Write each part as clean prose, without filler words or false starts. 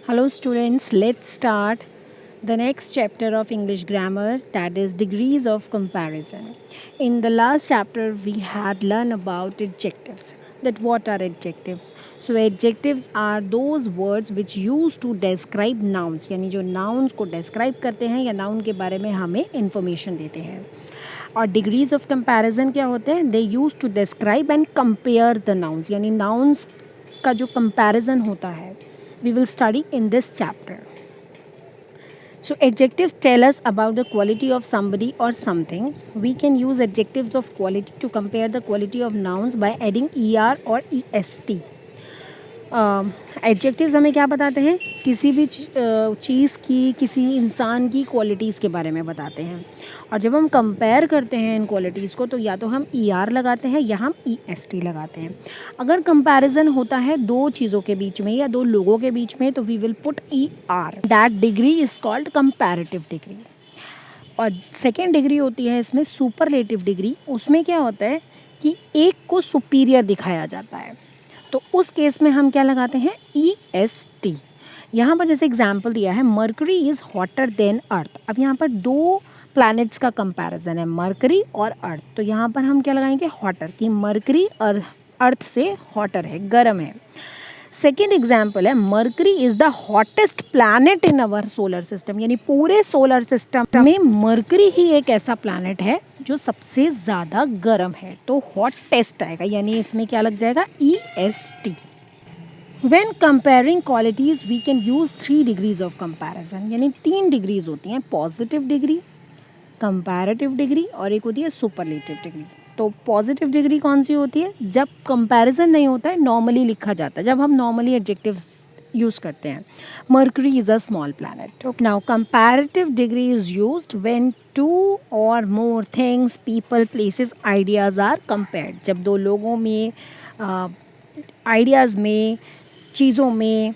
Hello students, let's start the next chapter of English grammar, that is degrees of comparison. In the last chapter we had learned about adjectives. That what are adjectives? So adjectives are those words which used to describe nouns, यानी जो nouns को describe करते हैं या noun के बारे में हमें information देते हैं. और डिग्रीज ऑफ कंपैरिजन क्या होते हैं? They use to describe and compare the nouns, यानी नाउन्स का जो कंपैरिजन होता है we will study in this chapter. So adjectives tell us about the quality of somebody or something. We can use adjectives of quality to compare the quality of nouns by adding er or est. Adjectives हमें क्या बताते हैं? किसी भी चीज़ की, किसी इंसान की क्वालिटीज़ के बारे में बताते हैं. और जब हम कंपेयर करते हैं इन क्वालिटीज़ को तो या तो हम ई आर लगाते हैं या हम ई एस टी लगाते हैं. अगर कंपैरिजन होता है दो चीज़ों के बीच में या दो लोगों के बीच में तो we will put E R. That degree is called comparative degree. और सेकेंड डिग्री होती है इसमें सुपरलेटिव डिग्री. उसमें क्या होता है कि एक को सुपीरियर दिखाया जाता है, तो उस केस में हम क्या लगाते हैं? ई एस टी. यहाँ पर जैसे एग्जाम्पल दिया है, मर्करी इज़ हॉटर देन अर्थ. अब यहाँ पर दो प्लैनेट्स का कंपैरिजन है, मर्करी और अर्थ. तो यहाँ पर हम क्या लगाएंगे? हॉटर, कि मर्करी और अर्थ से हॉटर है, गर्म है. सेकेंड एग्जाम्पल है, mercury is the hottest planet in our solar system, यानी पूरे सोलर सिस्टम में मर्करी ही एक ऐसा प्लैनेट है जो सबसे ज़्यादा गर्म है. तो हॉटेस्ट आएगा, यानी इसमें क्या लग जाएगा? E S T. When comparing qualities we can use 3 degrees of comparison, यानी 3 डिग्रीज होती हैं. पॉजिटिव डिग्री, कंपैरेटिव डिग्री और एक होती है सुपरलेटिव डिग्री. तो पॉजिटिव डिग्री कौन सी होती है? जब कंपैरिजन नहीं होता है, नॉर्मली लिखा जाता है, जब हम नॉर्मली एडजेक्टिव्स यूज़ करते हैं. Mercury is a small planet. Now comparative degree is used when two or more things, people, places, ideas are compared. जब दो लोगों में, आइडियाज़ में, चीज़ों में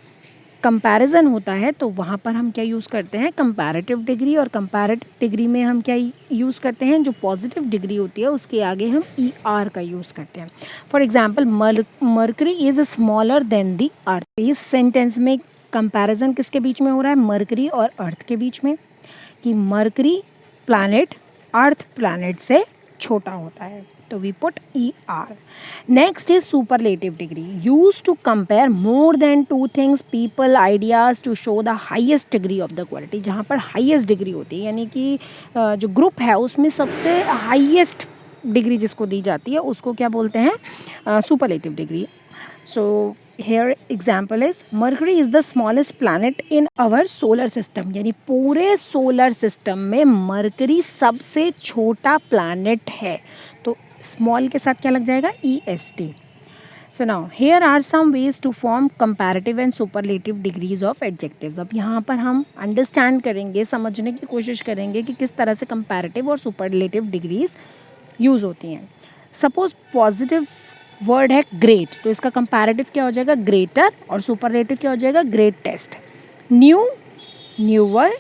कंपैरिजन होता है तो वहाँ पर हम क्या यूज़ करते हैं? Comparative degree. और कंपैरेटिव डिग्री में हम क्या यूज़ करते हैं? जो पॉजिटिव डिग्री होती है उसके आगे हम ई आर का यूज़ करते हैं. For example, mercury is smaller than the earth. इस सेंटेंस में कंपैरिजन किसके बीच में हो रहा है? मर्करी और अर्थ के बीच में, कि मर्करी प्लैनेट अर्थ प्लैनेट से छोटा होता है. तो we put E R. Next is superlative degree, use to compare more than two things, people, ideas to show the highest degree of the quality. जहाँ पर हाईएस्ट डिग्री होती है, यानी कि जो ग्रुप है उसमें सबसे हाईएस्ट डिग्री जिसको दी जाती है उसको क्या बोलते हैं? Superlative degree. So here example is Mercury is the smallest planet in our solar system, यानी पूरे सोलर सिस्टम में मरकरी सबसे छोटा प्लैनेट है. तो स्मॉल के साथ क्या लग जाएगा? E S T. So now here are some ways to form comparative and superlative degrees of adjectives. अब यहाँ पर हम अंडरस्टैंड करेंगे, समझने की कोशिश करेंगे कि किस तरह से कंपैरेटिव और सुपरलेटिव डिग्रीज यूज़ होती हैं. सपोज पॉजिटिव वर्ड है ग्रेट, तो इसका कंपैरेटिव क्या हो जाएगा? ग्रेटर. और सुपरलेटिव क्या हो जाएगा? Greatest. New, newer,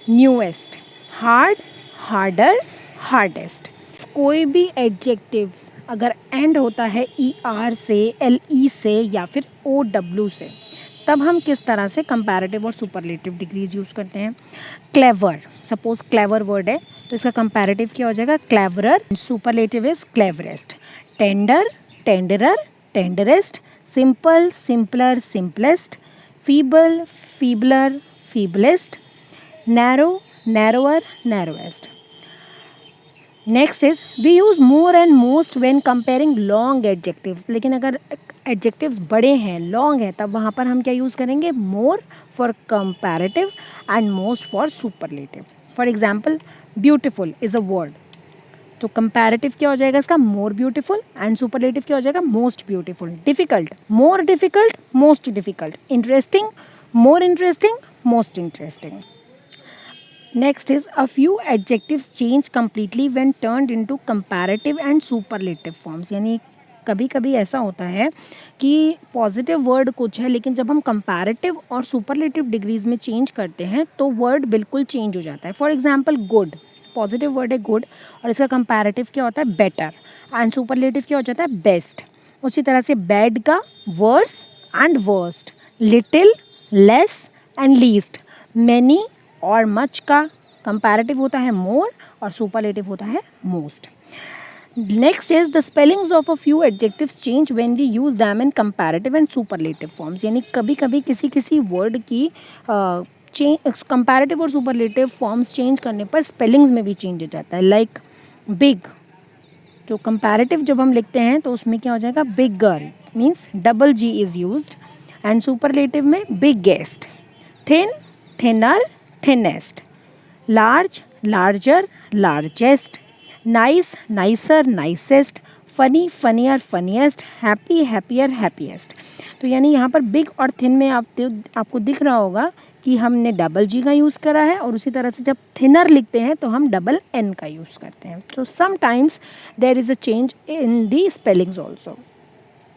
newest. Hard, harder, hardest. कोई भी एडजेक्टिव्स अगर एंड होता है ई आर से, एल ई से या फिर ओ डब्ल्यू से, तब हम किस तरह से कंपैरेटिव और सुपरलेटिव डिग्रीज यूज़ करते हैं? क्लेवर, सपोज क्लेवर वर्ड है तो इसका कंपैरेटिव क्या हो जाएगा? Cleverer. Superlative is cleverest. Tender, tenderer, tenderest. Simple, simpler, simplest. Feeble, feebler, feeblest. Narrow, narrower, narrowest. Next is we use more and most when comparing long adjectives. लेकिन अगर adjectives बड़े हैं, long है, तब वहाँ पर हम क्या यूज़ करेंगे? more for comparative and most for superlative. For example, beautiful is a word. तो कंपैरेटिव क्या हो जाएगा इसका? More beautiful. एंड सुपरलेटिव क्या हो जाएगा? Most beautiful. Difficult, more difficult, most difficult. Interesting, more interesting, most interesting. Next is a few adjectives change completely when turned into comparative and superlative forms. यानी कभी कभी ऐसा होता है कि पॉजिटिव वर्ड कुछ है, लेकिन जब हम कंपैरेटिव और सुपरलेटिव डिग्रीज में चेंज करते हैं तो वर्ड बिल्कुल चेंज हो जाता है. For example, good, positive word है गुड और इसका कंपैरेटिव क्या होता है? बेटर. एंड सुपरलेटिव क्या हो जाता है? बेस्ट. उसी तरह से बैड का worse and worst. Little, less, and least. Many और मच का कंपैरेटिव होता है मोर और सुपरलेटिव होता है most. Next is the spellings of a few adjectives change when we use them in comparative and superlative forms. यानी कभी कभी किसी वर्ड की कंपैरेटिव और सुपरलेटिव फॉर्म्स चेंज करने पर स्पेलिंग्स में भी चेंज हो जाता है। लाइक बिग, तो कंपैरेटिव जब हम लिखते हैं तो उसमें क्या हो जाएगा, bigger means double G is used, and superlative में biggest, thin, thinner, thinnest, large, larger, largest, nice, nicer, nicest, funny, funnier, funniest, happy, happier, happiest. तो यानी यहाँ पर बिग और थिन में आपको दिख रहा होगा कि हमने डबल जी का यूज़ करा है, और उसी तरह से जब थिनर लिखते हैं तो हम डबल एन का यूज़ करते हैं। So sometimes there is a change in the spellings also.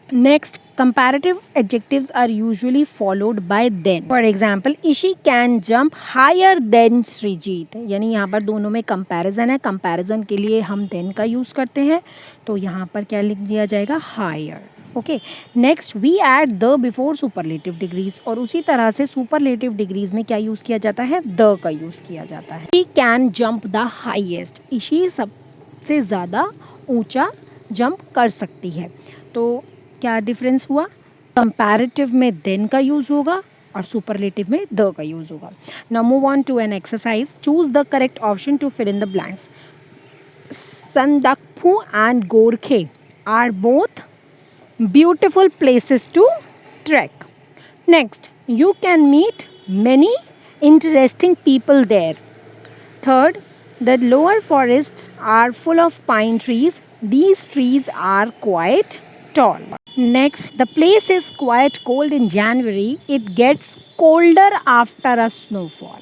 Next, comparative adjectives are usually followed by then. For example, Ishi can jump higher than Srijit. यानी यहाँ पर दोनों में comparison है, comparison के लिए हम then का use करते हैं, तो यहाँ पर क्या लिख दिया जाएगा, higher. Okay. Next, we add the before superlative degrees, और उसी तरह से superlative degrees में क्या use किया जाता है, the का use किया जाता है। She can jump the highest. Ishi सबसे ज़्यादा ऊंचा jump कर सकती है। तो क्या डिफरेंस हुआ, कंपैरेटिव में देन का यूज़ होगा और सुपरलेटिव में द का यूज़ होगा। Now move on to an exercise, choose the correct option to fill in the blanks. Sandakphu and Gorkhey are both beautiful places to trek. Next, you can meet many interesting people there. Third, the lower forests are full of pine trees, these trees are quite tall. Next, the place is quite cold in January. It gets colder after a snowfall.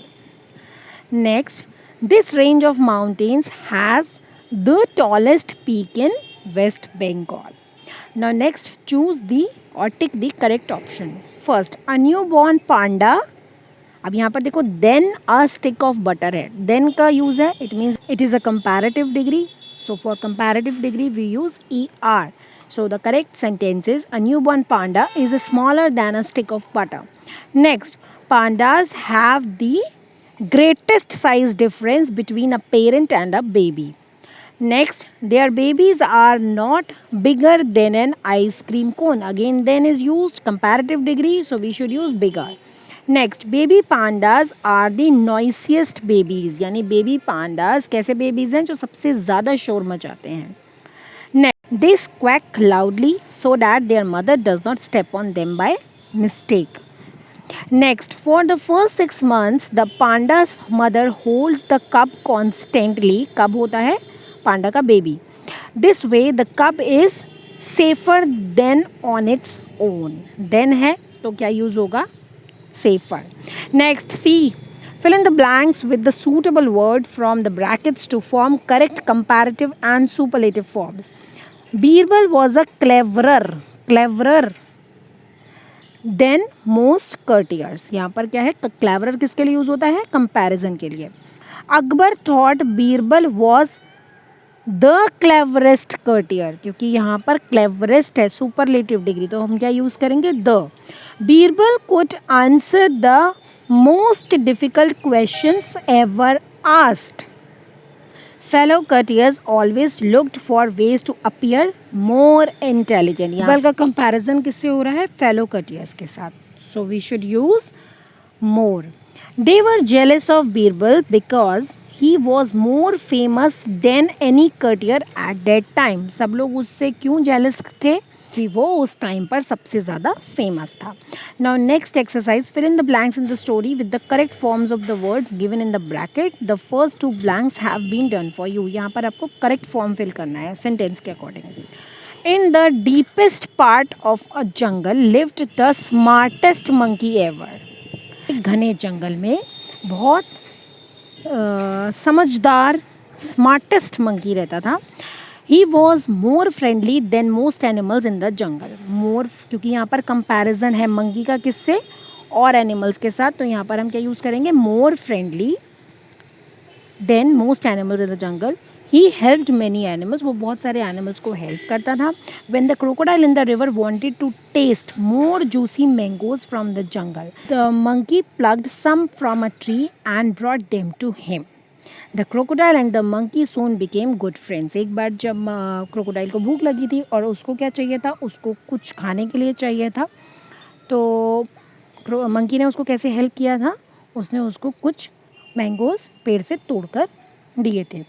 Next, this range of mountains has the tallest peak in West Bengal. Now next, choose the or tick the correct option. First, a newborn panda. अब यहाँ पर देखो then a stick of butter है, then का use है, it means it is a comparative degree. So for comparative degree we use ER. So the correct sentence is a newborn panda is smaller than a stick of butter. Next, pandas have the greatest size difference between a parent and a baby. Next, their babies are not bigger than an ice cream cone. Again, then is used comparative degree, so we should use bigger. Next, baby pandas are the noisiest babies. यानी baby pandas कैसे babies हैं जो सबसे ज़्यादा शोर मचाते हैं। They squawk loudly so that their mother does not step on them by mistake. Next, for the first 6 months, the panda's mother holds the cub constantly. Cub होता है पांडा का baby. This way, the cub is safer than on its own. Then है तो क्या use होगा, safer. Next, C. Fill in the blanks with the suitable word from the brackets to form correct comparative and superlative forms. Birbal was a cleverer than most courtiers. यहाँ पर क्या है, cleverer किसके लिए यूज होता है, comparison के लिए। Akbar thought Birbal was the cleverest courtier, क्योंकि यहाँ पर cleverest है सुपरलेटिव डिग्री, तो हम क्या यूज करेंगे, the. Birbal could answer the most difficult questions ever asked. Fellow courtiers always looked for ways to appear more intelligent. यहाँ का comparison किससे हो रहा है, fellow courtiers के साथ. So we should use more. They were jealous of Birbal because he was more famous than any courtier at that time. सब लोग उससे क्यों jealous थे, कि वो उस टाइम पर सबसे ज़्यादा फेमस था। Now next exercise, fill in the blanks in the story with the correct forms of the words given in the bracket. The first 2 blanks have been done for you. यहाँ पर आपको correct form fill करना है sentence के according. In the deepest part of a jungle lived the smartest monkey ever. एक घने जंगल में बहुत समझदार स्मार्टेस्ट मंकी रहता था। He was more friendly than most animals in the jungle. More क्योंकि यहाँ पर कंपैरिजन है मंकी का किससे, और एनिमल्स के साथ, तो यहाँ पर हम क्या यूज़ करेंगे, more friendly than most animals in the jungle. He helped many animals, वो बहुत सारे एनिमल्स को हेल्प करता था. When the crocodile in the river wanted to taste more juicy mangoes from the jungle, the monkey plucked some from a tree and brought them to him. The crocodile and the monkey soon became good friends. एक बार जब crocodile को भूख लगी थी और उसको क्या चाहिए था, उसको कुछ खाने के लिए चाहिए था, तो मंकी ने उसको कैसे हेल्प किया था, उसने उसको कुछ मैंगोज पेड़ से तोड़कर दिए थे.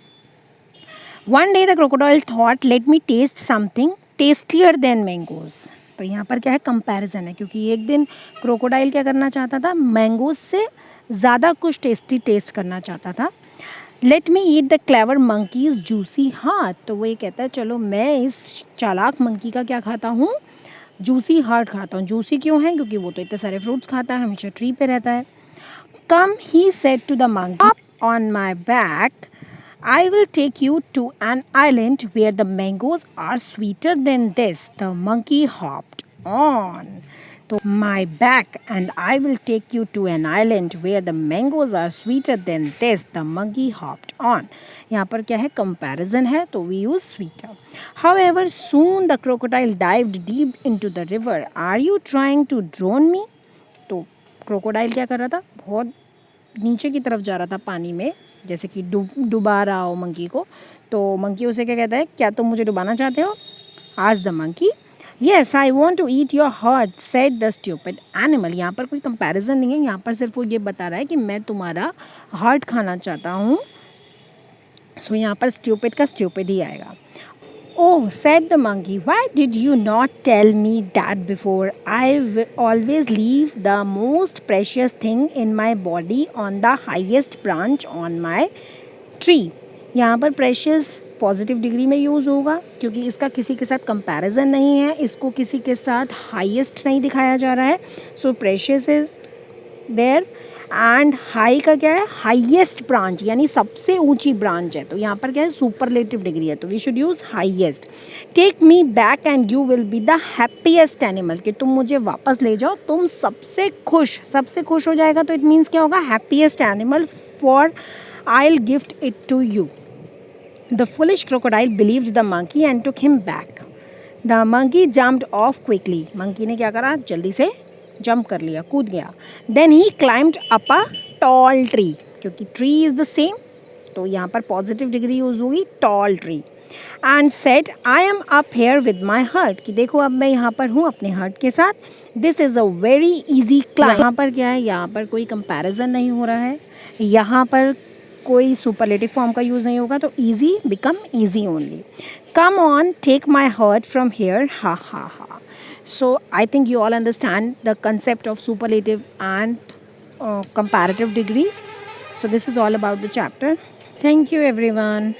One day the crocodile thought let me taste something tastier than mangoes. तो यहाँ पर क्या है, कंपैरिजन है, क्योंकि एक दिन क्रोकोडाइल क्या करना चाहता था, मैंगोज से ज़्यादा कुछ टेस्टी टेस्ट करना चाहता था. Let me eat the clever monkeys juicy heart. तो वो ये कहता है चलो मैं इस चालाक मंकी का क्या खाता हूँ, जूसी हार्ट खाता हूँ. जूसी क्यों है, क्योंकि वो तो इतने सारे फ्रूट्स खाता है, हमेशा ट्री पे रहता है. Come he said to the monkey, up on my back, I will take you to an island where the mangoes are sweeter than this. The monkey hopped on to my back and I will take you to an island where the mangoes are sweeter than this. The monkey hopped on. यहाँ पर क्या है, comparison है, तो we use sweeter. However, soon the crocodile dived deep into the river. Are you trying to drown me? तो crocodile क्या कर रहा था, बहुत नीचे की तरफ जा रहा था पानी में, जैसे कि डुबा रहा हो मंकी को. तो मंकी उसे क्या कहता है, क्या तुम मुझे डुबाना चाहते हो? आज the monkey, yes I want to eat your heart said the stupid animal. यहाँ पर कोई कंपैरिजन नहीं है, यहाँ पर सिर्फ वो ये बता रहा है कि मैं तुम्हारा हार्ट खाना चाहता हूँ. सो यहाँ पर स्ट्यूपिड का स्ट्यूपिड ही आएगा. Oh, said the monkey, why did you not tell me that before? I always leave the most precious thing in my body on the highest branch on my tree. यहाँ पर precious positive degree में use होगा, क्योंकि इसका किसी के साथ comparison नहीं है, इसको किसी के साथ हाईएस्ट नहीं दिखाया जा रहा है. So precious is there and high का क्या है, हाईएस्ट ब्रांच, यानी सबसे ऊंची ब्रांच है. तो यहाँ पर क्या है, सुपरलेटिव डिग्री है, तो we should use highest. Take me back and you will be the happiest animal, कि तुम मुझे वापस ले जाओ, तुम सबसे खुश हो जाएगा. तो इट मीन्स क्या होगा, happiest animal, for I will gift it to you. The foolish crocodile believed the monkey and took him back. The monkey jumped off quickly. Monkey ने क्या करा, जल्दी से जंप कर लिया, कूद गया. Then he climbed up a tall tree, क्योंकि ट्री इज़ द सेम, तो यहाँ पर पॉजिटिव डिग्री यूज होगी, tall tree. And said I am up here with my heart, कि देखो अब मैं यहाँ पर हूँ अपने हर्ट के साथ. This is a very easy climb. यहाँ पर क्या है, यहाँ पर कोई कंपैरिजन नहीं हो रहा है, यहाँ पर कोई सुपरलेटिव फॉर्म का यूज़ नहीं होगा, तो easy become easy only. Come on take my heart from here, ha ha हा. So I think you all understand the concept of superlative and comparative degrees. So this is all about the chapter. Thank you everyone.